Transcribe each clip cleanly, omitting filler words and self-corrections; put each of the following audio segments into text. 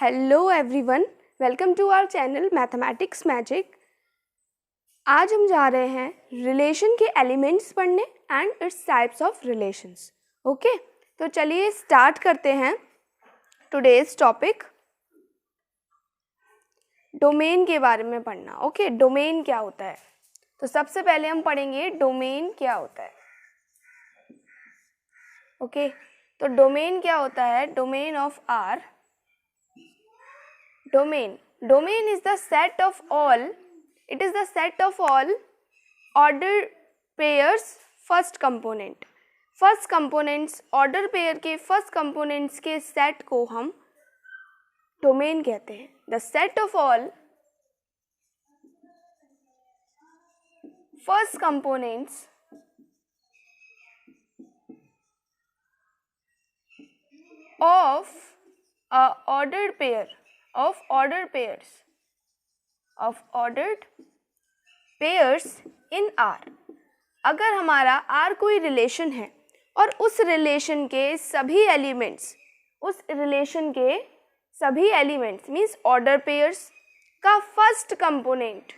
Hello everyone, welcome to our channel mathematics magic. आज हम जा रहे हैं रिलेशन के एलिमेंट्स पढ़ने and its types of relations. Okay, तो चलिए स्टार्ट करते हैं टुडेज टॉपिक। डोमेन के बारे में पढ़ना। ओके, डोमेन क्या होता है? तो सबसे पहले हम पढ़ेंगे डोमेन क्या होता है। ओके, तो डोमेन क्या होता है? Domain of R, domain is the set of all, it is the set of all ordered pairs first component order pair के first components के set को हम domain कहते हैं। the set of all first components of a ordered pair of ordered pairs in R। अगर हमारा R कोई relation है और उस रिलेशन के सभी एलिमेंट्स मीन्स ऑर्डर पेयर्स का फर्स्ट कंपोनेंट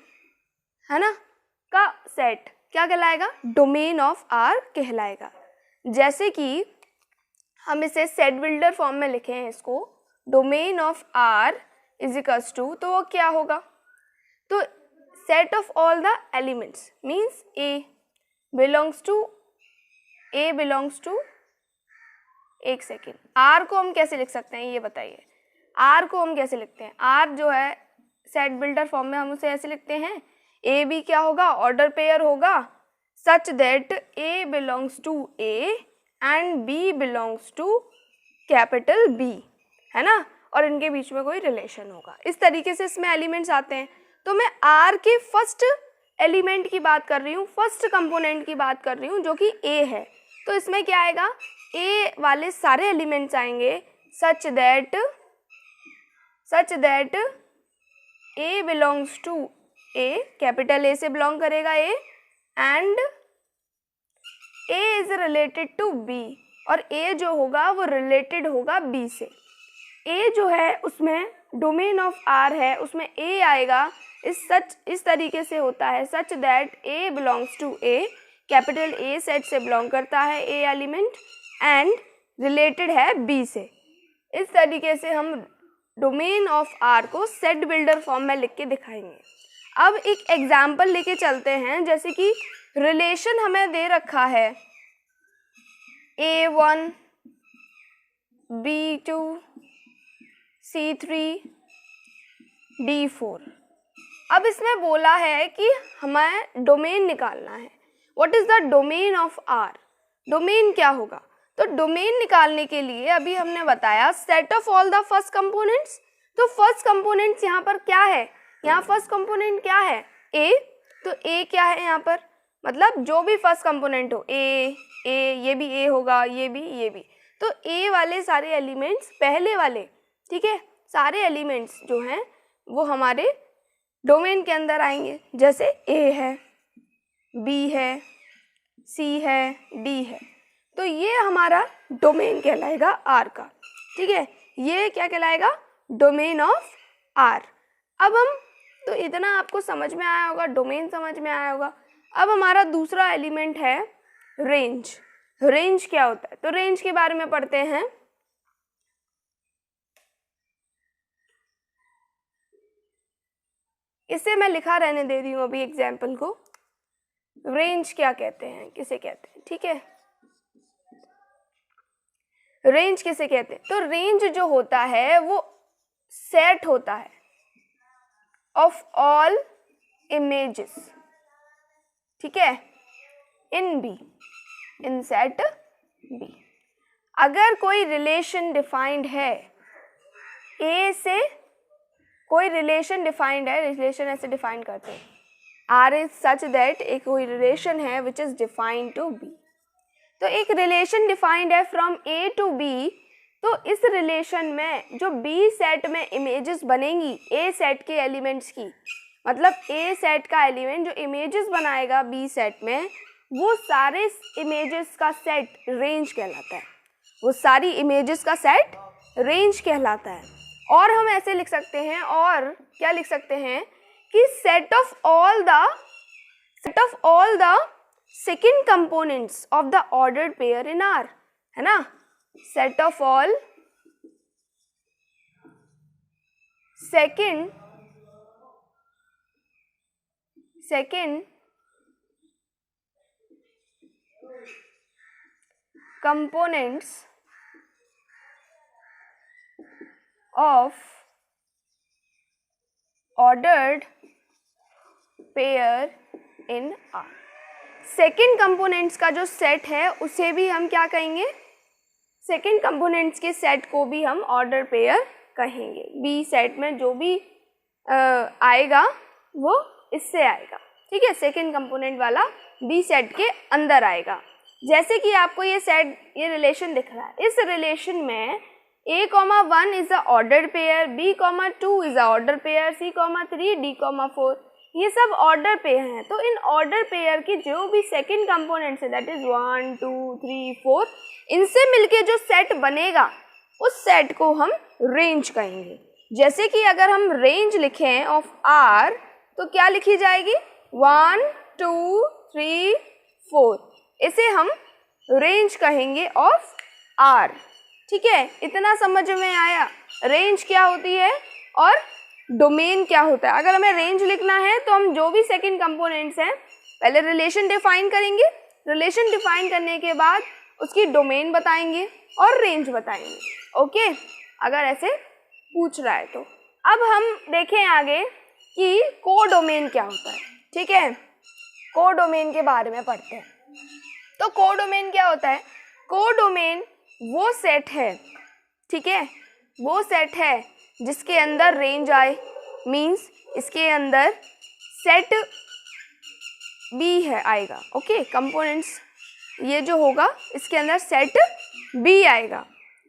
है ना, का सेट क्या कहलाएगा? डोमेन ऑफ R कहलाएगा। जैसे कि हम इसे सेट बिल्डर फॉर्म में लिखे हैं इसको, domain of R is equals to, तो वो क्या होगा? तो set of all the elements means A belongs to एक सेकेंड, R को हम कैसे लिख सकते हैं ये बताइए। R को हम कैसे लिखते हैं? R जो है सेट बिल्डर फॉर्म में हम उसे ऐसे लिखते हैं, A B क्या होगा? ऑर्डर पेयर होगा such that A belongs to A and B belongs to capital B, है ना, और इनके बीच में कोई रिलेशन होगा। इस तरीके से इसमें एलिमेंट्स आते हैं। तो मैं R के फर्स्ट एलिमेंट की बात कर रही हूँ, फर्स्ट कंपोनेंट की बात कर रही हूँ जो कि A है। तो इसमें क्या आएगा? A वाले सारे एलिमेंट्स आएंगे such that A belongs to A, capital A से बिलोंग करेगा A, and A is related to B, और A जो होगा वो रिलेटेड होगा B से। A जो है उसमें डोमेन ऑफ R है, उसमें A आएगा इस तरीके से होता है such that A belongs to A, capital A set से बिलोंग करता है A एलिमेंट एंड रिलेटेड है B से। इस तरीके से हम डोमेन ऑफ R को सेट बिल्डर फॉर्म में लिख के दिखाएंगे। अब एक एग्जाम्पल लेके चलते हैं। जैसे कि रिलेशन हमें दे रखा है A1 B2 C3 D4। अब इसमें बोला है कि हमें डोमेन निकालना है। What is the domain of R? Domain क्या होगा? तो डोमेन निकालने के लिए अभी हमने बताया set of all the first components. तो फर्स्ट कंपोनेंट्स यहाँ पर क्या है? यहाँ फर्स्ट कंपोनेंट क्या है? A। तो A क्या है यहाँ पर? मतलब जो भी फर्स्ट कंपोनेंट हो, A ये भी A होगा, ये भी। तो A वाले सारे एलिमेंट्स पहले वाले, ठीक है, सारे एलिमेंट्स जो हैं वो हमारे डोमेन के अंदर आएंगे। जैसे A है, B है, C है, D है। तो ये हमारा डोमेन कहलाएगा R का, ठीक है। ये क्या कहलाएगा? Domain of R। अब हम तो इतना आपको समझ में आया होगा, डोमेन समझ में आया होगा। अब हमारा दूसरा एलिमेंट है रेंज। रेंज क्या होता है? तो रेंज के बारे में पढ़ते हैं। इसे मैं लिखा रहने दे रही हूँ अभी एग्जाम्पल को। रेंज क्या कहते हैं, किसे कहते हैं, ठीक है, रेंज किसे कहते हैं? तो रेंज जो होता है वो सेट होता है ऑफ ऑल इमेजेस, ठीक है, इन B, इन सेट B। अगर कोई रिलेशन डिफाइंड है A से, कोई रिलेशन डिफाइंड है, रिलेशन ऐसे डिफाइन करते हैं R इज सच दैट एक कोई रिलेशन है which is defined to B। तो एक रिलेशन डिफाइंड है फ्रॉम A टू B। तो इस रिलेशन में जो B सेट में इमेजेस बनेंगी A सेट के एलिमेंट्स की, मतलब A सेट का एलिमेंट जो इमेजेस बनाएगा B सेट में, वो सारे इमेजेस का सेट रेंज कहलाता है। वो सारी इमेजेस का सेट रेंज कहलाता है। और हम ऐसे लिख सकते हैं, और क्या लिख सकते हैं कि set of all the second components of the ordered pair in are, है ना, set of all second components of ordered pair in R। Second components का जो सेट है उसे भी हम क्या कहेंगे, सेकेंड कंपोनेंट्स के सेट को भी हम ऑर्डर पेयर कहेंगे। बी सेट में जो भी आएगा वो इससे आएगा, ठीक है, सेकेंड कंपोनेंट वाला बी सेट के अंदर आएगा। जैसे कि आपको ये सेट, ये रिलेशन दिख रहा है, इस रिलेशन में a,1 is a order pair, b,2 is a order pair, c,3, d,4 ये सब ऑर्डर पेयर हैं। तो इन ऑर्डर पेयर के जो भी सेकंड कंपोनेंट्स है, दैट इज 1 2 3 4, इनसे मिलके जो सेट बनेगा उस सेट को हम रेंज कहेंगे। जैसे कि अगर हम रेंज लिखें ऑफ R तो क्या लिखी जाएगी, 1 2 3 4, इसे हम रेंज कहेंगे ऑफ R। ठीक है, इतना समझ में आया रेंज क्या होती है और डोमेन क्या होता है। अगर हमें रेंज लिखना है तो हम जो भी सेकंड कंपोनेंट्स हैं पहले रिलेशन डिफाइन करेंगे, रिलेशन डिफाइन करने के बाद उसकी डोमेन बताएंगे और रेंज बताएंगे। ओके, अगर ऐसे पूछ रहा है तो अब हम देखें आगे कि कोडोमेन क्या होता है। ठीक है, कोडोमेन के बारे में पढ़ते हैं। तो कोडोमेन क्या होता है, कोडोमेन वो सेट है, ठीक है, वो सेट है जिसके अंदर रेंज आए, मींस इसके अंदर सेट बी है आएगा। ओके, कंपोनेंट्स ये जो होगा इसके अंदर सेट बी आएगा।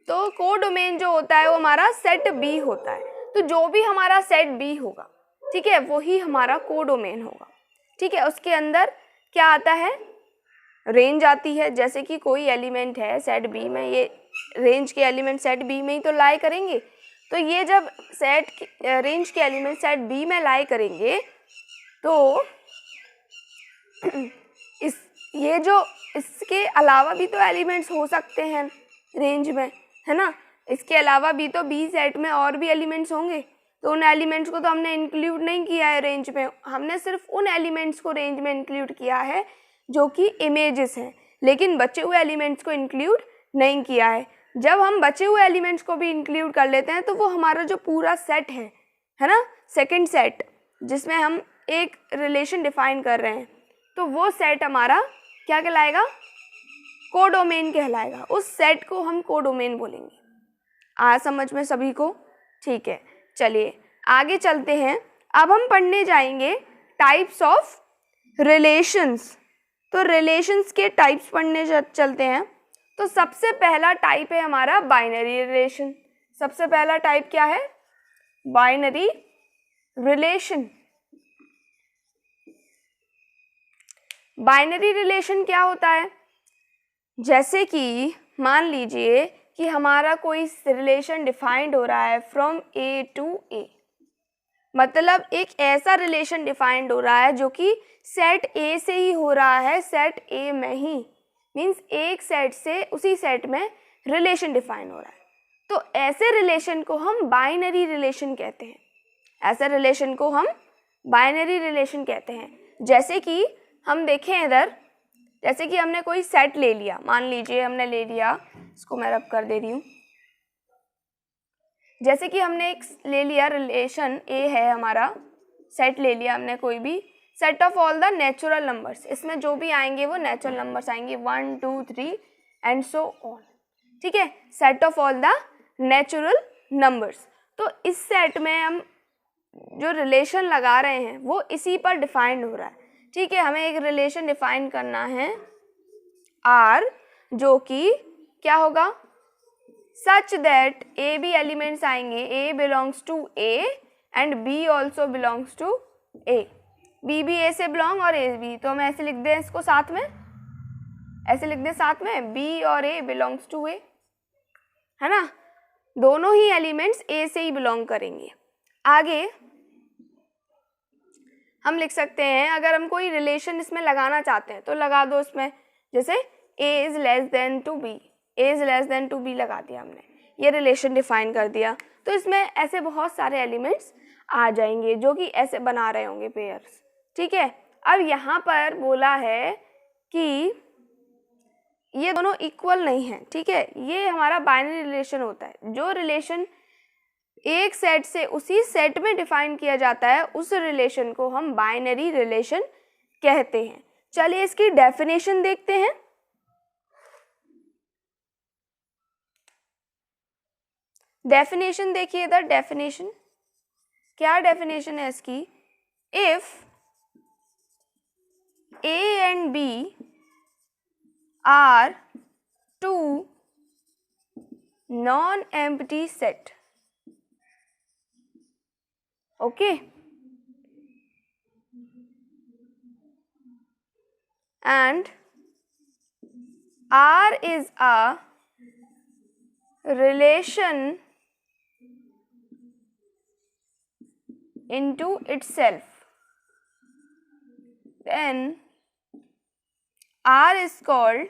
तो कोडोमेन जो होता है वो हमारा सेट बी होता है। तो जो भी हमारा सेट बी होगा, ठीक है, वही हमारा कोडोमेन होगा। ठीक है, उसके अंदर क्या आता है, रेंज आती है। जैसे कि कोई एलिमेंट है सेट बी में, ये रेंज के एलिमेंट सेट बी में ही तो लाई करेंगे। तो ये जब सेट रेंज के एलिमेंट सेट बी में लाई करेंगे तो ये जो इसके अलावा भी तो एलिमेंट्स हो सकते हैं रेंज में, है ना, इसके अलावा भी तो बी सेट में और भी एलिमेंट्स होंगे। तो उन एलिमेंट्स को तो हमने इंक्लूड नहीं किया है रेंज में, हमने सिर्फ उन एलिमेंट्स को रेंज में इंक्लूड किया है जो कि इमेजेस हैं, लेकिन बचे हुए एलिमेंट्स को इंक्लूड नहीं किया है। जब हम बचे हुए एलिमेंट्स को भी इंक्लूड कर लेते हैं तो वो हमारा जो पूरा सेट है ना, सेकंड सेट जिसमें हम एक रिलेशन डिफाइन कर रहे हैं, तो वो सेट हमारा क्या कहलाएगा, कोडोमेन कहलाएगा। उस सेट को हम कोडोमेन बोलेंगे। आ समझ में सभी को? ठीक है, चलिए आगे चलते हैं। अब हम पढ़ने जाएंगे टाइप्स ऑफ रिलेशंस। तो रिलेशंस के टाइप्स पढ़ने चलते हैं। तो सबसे पहला टाइप है हमारा बाइनरी रिलेशन। सबसे पहला टाइप क्या है, बाइनरी रिलेशन। बाइनरी रिलेशन क्या होता है, जैसे कि मान लीजिए कि हमारा कोई रिलेशन डिफाइंड हो रहा है फ्रॉम ए टू ए, मतलब एक ऐसा रिलेशन डिफाइंड हो रहा है जो कि सेट ए से ही हो रहा है, सेट ए में ही, मीन्स एक सेट से उसी सेट में रिलेशन डिफाइन हो रहा है। तो ऐसे रिलेशन को हम बाइनरी रिलेशन कहते हैं। ऐसे रिलेशन को हम बाइनरी रिलेशन कहते हैं। जैसे कि हम देखें इधर, जैसे कि हमने कोई सेट ले लिया, मान लीजिए हमने ले लिया, इसको मैं रब कर दे रही हूँ, जैसे कि हमने एक ले लिया रिलेशन ए है हमारा, सेट ले लिया हमने कोई भी, set of all the natural numbers, इसमें जो भी आएंगे वो नेचुरल नंबर्स आएंगे, 1 2 3 एंड सो ऑन। ठीक है, set of all the natural numbers. तो इस सेट में हम जो रिलेशन लगा रहे हैं वो इसी पर डिफाइंड हो रहा है। ठीक है, हमें एक रिलेशन डिफाइन करना है आर, जो कि क्या होगा, such that A B elements आएंगे, A belongs to A and B also belongs to A, B भी ए से बिलोंग और ए भी। तो हम ऐसे लिख दें इसको साथ में, ऐसे लिख दें साथ में, बी और ए बिलोंग्स टू ए, है ना। दोनों ही एलिमेंट्स ए से ही बिलोंग करेंगे। आगे हम लिख सकते हैं, अगर हम कोई रिलेशन इसमें लगाना चाहते हैं तो लगा दो इसमें, जैसे A is less than to B, A is less than to B लगा दिया हमने, ये रिलेशन डिफाइन कर दिया। तो इसमें ऐसे बहुत सारे एलिमेंट्स आ जाएंगे जो कि ऐसे बना रहे होंगे पेयर्स, ठीक है। अब यहाँ पर बोला है कि ये दोनों इक्वल नहीं हैं, ठीक है। ये हमारा बाइनरी रिलेशन होता है, जो रिलेशन एक सेट से उसी सेट में डिफाइन किया जाता है उस रिलेशन को हम बाइनरी रिलेशन कहते हैं। चलिए इसकी डेफिनेशन देखते हैं। डेफिनेशन देखिए इधर, डेफिनेशन क्या डेफिनेशन है इसकी, if A and B are two non empty set, okay, and R is a relation into itself, then R is called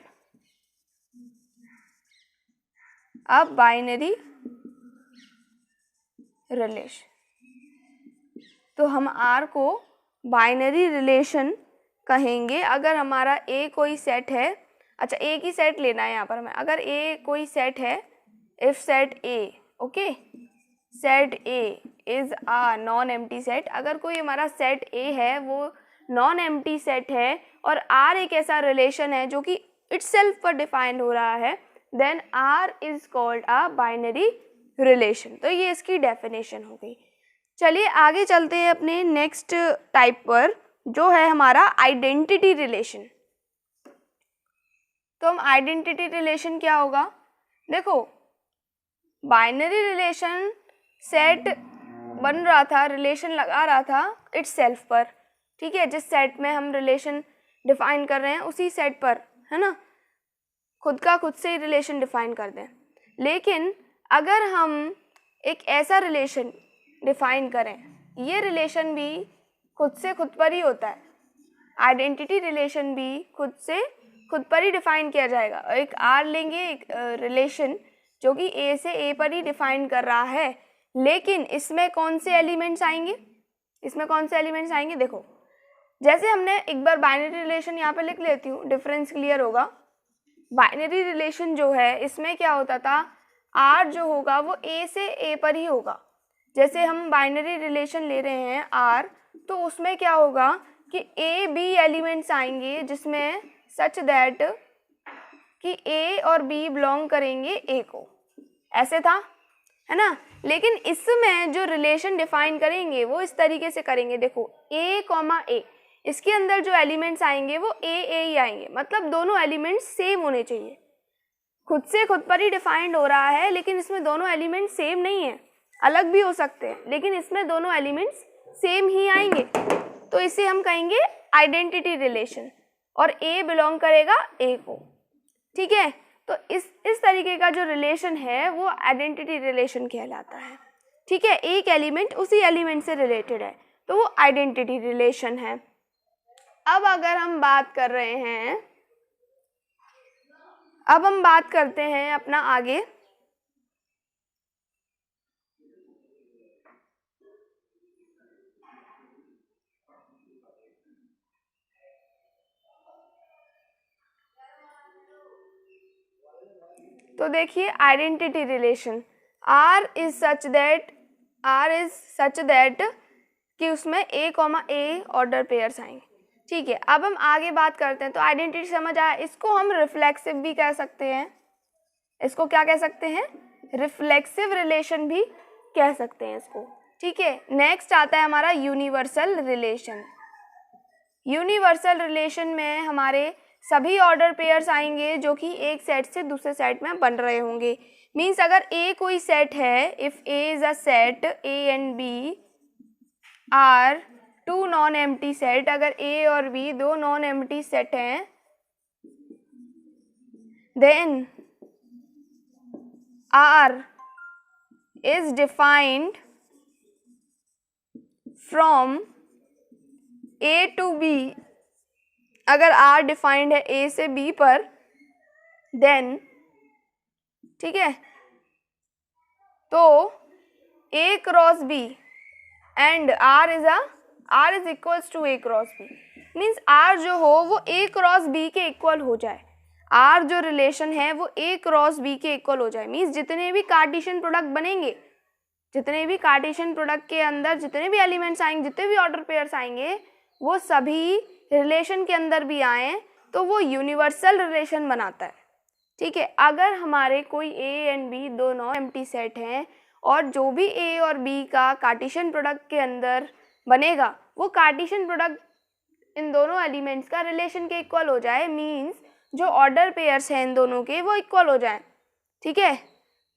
a binary relation। तो हम R को बाइनरी रिलेशन कहेंगे अगर हमारा A कोई सेट है। अच्छा, A की सेट लेना है यहाँ पर हमें, अगर A कोई सेट है, if set A, okay, set A is a non empty set, अगर कोई हमारा सेट A है वो नॉन एम्प्टी सेट है और R एक ऐसा रिलेशन है जो कि इटसेल्फ पर डिफाइंड हो रहा है, then R is called a binary relation. तो ये इसकी डेफिनेशन हो गई। चलिए आगे चलते हैं अपने नेक्स्ट टाइप पर, जो है हमारा आइडेंटिटी रिलेशन। तो हम आइडेंटिटी रिलेशन क्या होगा, देखो बाइनरी रिलेशन सेट बन रहा था, रिलेशन लगा रहा था इटसेल्फ पर, ठीक है, जिस सेट में हम रिलेशन डिफाइन कर रहे हैं उसी सेट पर, है ना, खुद का खुद से ही रिलेशन डिफाइन कर दें। लेकिन अगर हम एक ऐसा रिलेशन डिफाइन करें, ये रिलेशन भी खुद से खुद पर ही होता है, आइडेंटिटी रिलेशन भी खुद से खुद पर ही डिफाइन किया जाएगा। एक आर लेंगे, एक रिलेशन जो कि ए से ए पर ही डिफाइन कर रहा है, लेकिन इसमें कौन से एलिमेंट्स आएंगे, इसमें कौन से एलिमेंट्स आएंगे, देखो जैसे हमने एक बार बाइनरी रिलेशन यहाँ पे लिख लेती हूँ, डिफरेंस क्लियर होगा। बाइनरी रिलेशन जो है इसमें क्या होता था, आर जो होगा वो ए से ए पर ही होगा। जैसे हम बाइनरी रिलेशन ले रहे हैं आर, तो उसमें क्या होगा कि ए बी एलिमेंट्स आएंगे जिसमें सच दैट कि ए और बी बिलोंग करेंगे ए को, ऐसे था, है ना। लेकिन इसमें जो रिलेशन डिफाइन करेंगे वो इस तरीके से करेंगे, देखो ए कॉमा ए, इसके अंदर जो एलिमेंट्स आएंगे वो ए ही आएंगे, मतलब दोनों एलिमेंट्स सेम होने चाहिए। खुद से खुद पर ही डिफाइंड हो रहा है, लेकिन इसमें दोनों एलिमेंट्स सेम नहीं है, अलग भी हो सकते हैं, लेकिन इसमें दोनों एलिमेंट्स सेम ही आएंगे, तो इसे हम कहेंगे आइडेंटिटी रिलेशन, और ए बिलोंग करेगा ए को, ठीक है। तो इस तरीके का जो रिलेशन है वो आइडेंटिटी रिलेशन कहलाता है, ठीक है। एक एलिमेंट उसी एलिमेंट से रिलेटेड है तो वो आइडेंटिटी रिलेशन है। अब अगर हम बात कर रहे हैं, अब हम बात करते हैं अपना आगे, तो देखिए identity relation, R is such that कि उसमें A comma A order pairs आएंगे, ठीक है। अब हम आगे बात करते हैं, तो आइडेंटिटी समझ आया, इसको हम रिफ्लेक्सिव भी कह सकते हैं, इसको क्या कह सकते हैं, रिफ्लेक्सिव रिलेशन भी कह सकते हैं इसको, ठीक है। नेक्स्ट आता है हमारा यूनिवर्सल रिलेशन। यूनिवर्सल रिलेशन में हमारे सभी ऑर्डर पेयर्स आएंगे जो कि एक सेट से दूसरे सेट में बन रहे होंगे। मीन्स अगर ए कोई सेट है, if A is a set, A and B are two non empty set, अगर ए और बी दो नॉन एम्प्टी सेट हैं, then R is defined from A to B, अगर R डिफाइंड है A से B पर, then, ठीक है, तो A cross B and R is equals to A cross B, means R जो हो वो A क्रॉस B के इक्वल हो जाए। R जो रिलेशन है वो A क्रॉस B के इक्वल हो जाए, मीन्स जितने भी कार्टेशियन प्रोडक्ट बनेंगे, जितने भी कार्टेशियन प्रोडक्ट के अंदर जितने भी एलिमेंट्स आएंगे, जितने भी ऑर्डर पेयर्स आएंगे, वो सभी रिलेशन के अंदर भी आए तो वो यूनिवर्सल रिलेशन बनाता है। ठीक है, अगर हमारे कोई A एंड B दोनों एम्प्टी सेट हैं और जो भी A और B का कार्टेशियन प्रोडक्ट के अंदर बनेगा वो कार्टेशियन प्रोडक्ट इन दोनों एलिमेंट्स का रिलेशन के इक्वल हो जाए, मीन्स जो ऑर्डर पेयर्स हैं इन दोनों के वो इक्वल हो जाए। ठीक है,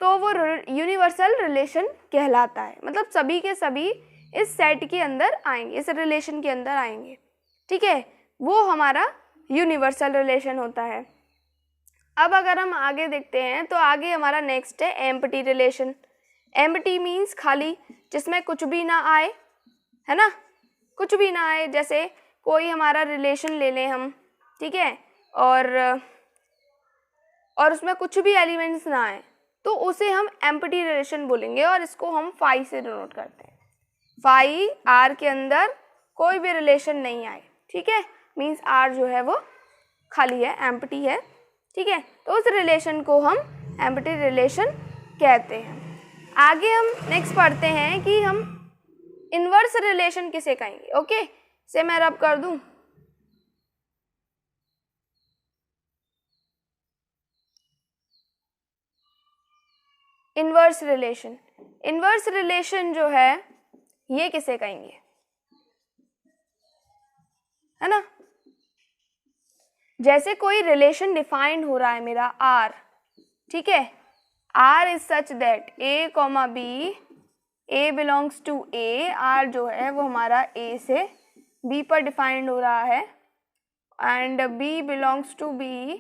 तो वो यूनिवर्सल रिलेशन कहलाता है, मतलब सभी के सभी इस सेट के अंदर आएंगे, इस रिलेशन के अंदर आएंगे। ठीक है, वो हमारा यूनिवर्सल रिलेशन होता है। अब अगर हम आगे देखते हैं तो आगे हमारा नेक्स्ट है एम्प्टी रिलेशन। एम्प्टी मीन्स खाली, जिसमें कुछ भी ना आए, है ना, कुछ भी ना आए। जैसे कोई हमारा रिलेशन ले लें हम, ठीक है, और उसमें कुछ भी एलिमेंट्स ना आए तो उसे हम एम्प्टी रिलेशन बोलेंगे और इसको हम फाई से डिनोट करते हैं। फाई आर के अंदर कोई भी रिलेशन नहीं आए, ठीक है, मीन्स आर जो है वो खाली है, एम्प्टी है। ठीक है, तो उस रिलेशन को हम एम्प्टी रिलेशन कहते हैं। आगे हम नेक्स्ट पढ़ते हैं कि हम इन्वर्स रिलेशन किसे कहेंगे। ओके, से मैं रब कर दूं। इन्वर्स रिलेशन, इन्वर्स रिलेशन जो है ये किसे कहेंगे, है ना। जैसे कोई रिलेशन डिफाइंड हो रहा है मेरा आर, ठीक है, R is such that A comma B, A belongs to A, R जो है वो हमारा ए से बी पर डिफाइंड हो रहा है and B belongs to B.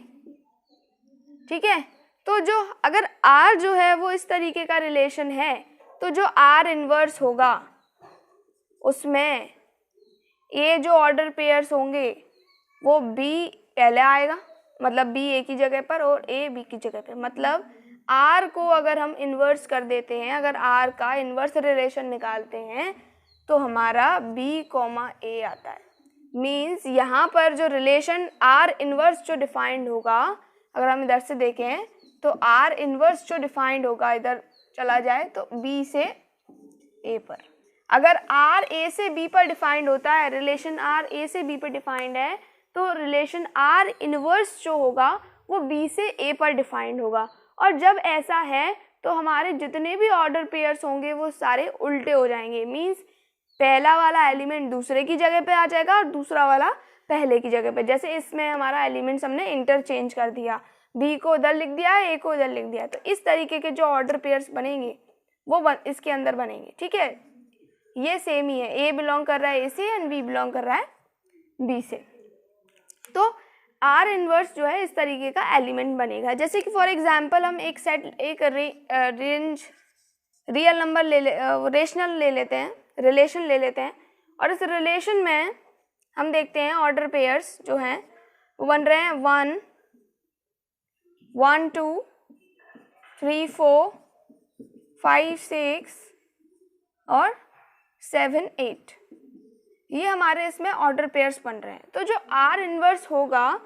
ठीक है, तो जो अगर आर जो है वो इस तरीके का रिलेशन है तो जो आर इन्वर्स होगा उसमें ए जो ऑर्डर पेयर्स होंगे वो बी पहले आएगा, मतलब बी ए की जगह पर और ए बी की जगह पर। मतलब आर को अगर हम इन्वर्स कर देते हैं, अगर आर का इन्वर्स रिलेशन निकालते हैं तो हमारा बी कॉमा ए आता है। मीन्स यहाँ पर जो रिलेशन आर इन्वर्स जो डिफाइंड होगा, अगर हम इधर से देखें तो आर इन्वर्स जो डिफाइंड होगा इधर चला जाए तो बी से ए पर। अगर आर ए से बी पर डिफाइंड होता है, रिलेशन आर ए से बी पर डिफाइंड है, तो रिलेशन आर इन्वर्स जो होगा वो बी से ए पर डिफाइंड होगा। और जब ऐसा है तो हमारे जितने भी ऑर्डर पेयर्स होंगे वो सारे उल्टे हो जाएंगे। मीन्स पहला वाला एलिमेंट दूसरे की जगह पे आ जाएगा और दूसरा वाला पहले की जगह पे। जैसे इसमें हमारा एलिमेंट्स हमने इंटरचेंज कर दिया, बी को उधर लिख दिया, ए को उधर लिख दिया, तो इस तरीके के जो ऑर्डर पेयर्स बनेंगे वो इसके अंदर बनेंगे। ठीक है, ये सेम ही है, ए बिलोंग कर रहा है ए से एंड बी बिलोंग कर रहा है बी से। तो आर इन्वर्स जो है इस तरीके का एलिमेंट बनेगा। जैसे कि फॉर एग्जांपल हम एक सेट, एक रेंज रियल नंबर रेशनल ले लेते हैं, रिलेशन ले लेते हैं, और इस रिलेशन में हम देखते हैं ऑर्डर पेयर्स जो हैं वो बन रहे हैं 1 1 2 3 4 5 6 और 7 8, ये हमारे इसमें ऑर्डर पेयर्स बन रहे हैं। तो जो आर इन्वर्स होगा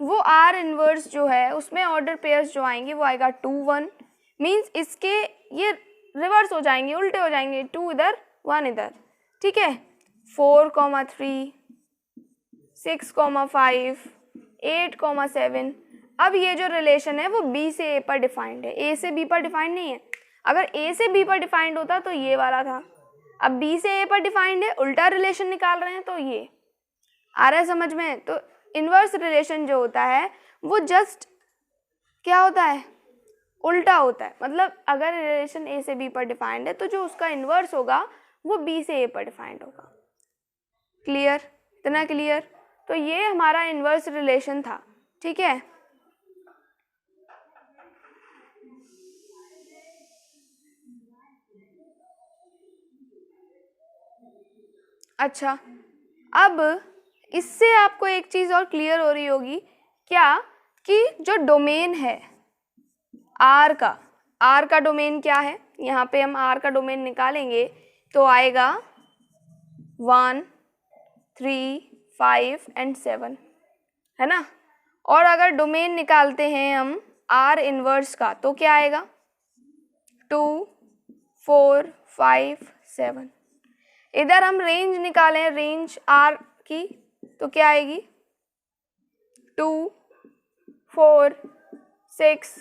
वो आर इन्वर्स जो है उसमें ऑर्डर पेयर्स जो आएंगे वो आएगा 2 1, मीन्स इसके ये रिवर्स हो जाएंगे, उल्टे हो जाएंगे, 2 इधर 1 इधर। ठीक है, 4 3 6 5 8 7। अब ये जो रिलेशन है वो बी से ए पर डिफाइंड है, ए से बी पर डिफाइंड नहीं है। अगर ए से बी पर डिफाइंड होता तो ये वाला था, अब बी से ए पर डिफाइंड है, उल्टा रिलेशन निकाल रहे हैं, तो ये आ रहा है समझ में। तो इन्वर्स रिलेशन जो होता है वो जस्ट क्या होता है, उल्टा होता है। मतलब अगर रिलेशन ए से बी पर डिफाइंड है तो जो उसका इन्वर्स होगा वो बी से ए पर डिफाइंड होगा। क्लियर, इतना क्लियर। तो ये हमारा इन्वर्स रिलेशन था। ठीक है, अच्छा, अब इससे आपको एक चीज़ और क्लियर हो रही होगी क्या, कि जो डोमेन है आर का डोमेन क्या है, यहाँ पे हम आर का डोमेन निकालेंगे तो आएगा 1, 3, 5 एंड 7, है ना। और अगर डोमेन निकालते हैं हम आर इनवर्स का तो क्या आएगा, 2, 4, 5, 7। इधर हम रेंज निकालें, रेंज आर की, तो क्या आएगी, 2, 4, 6,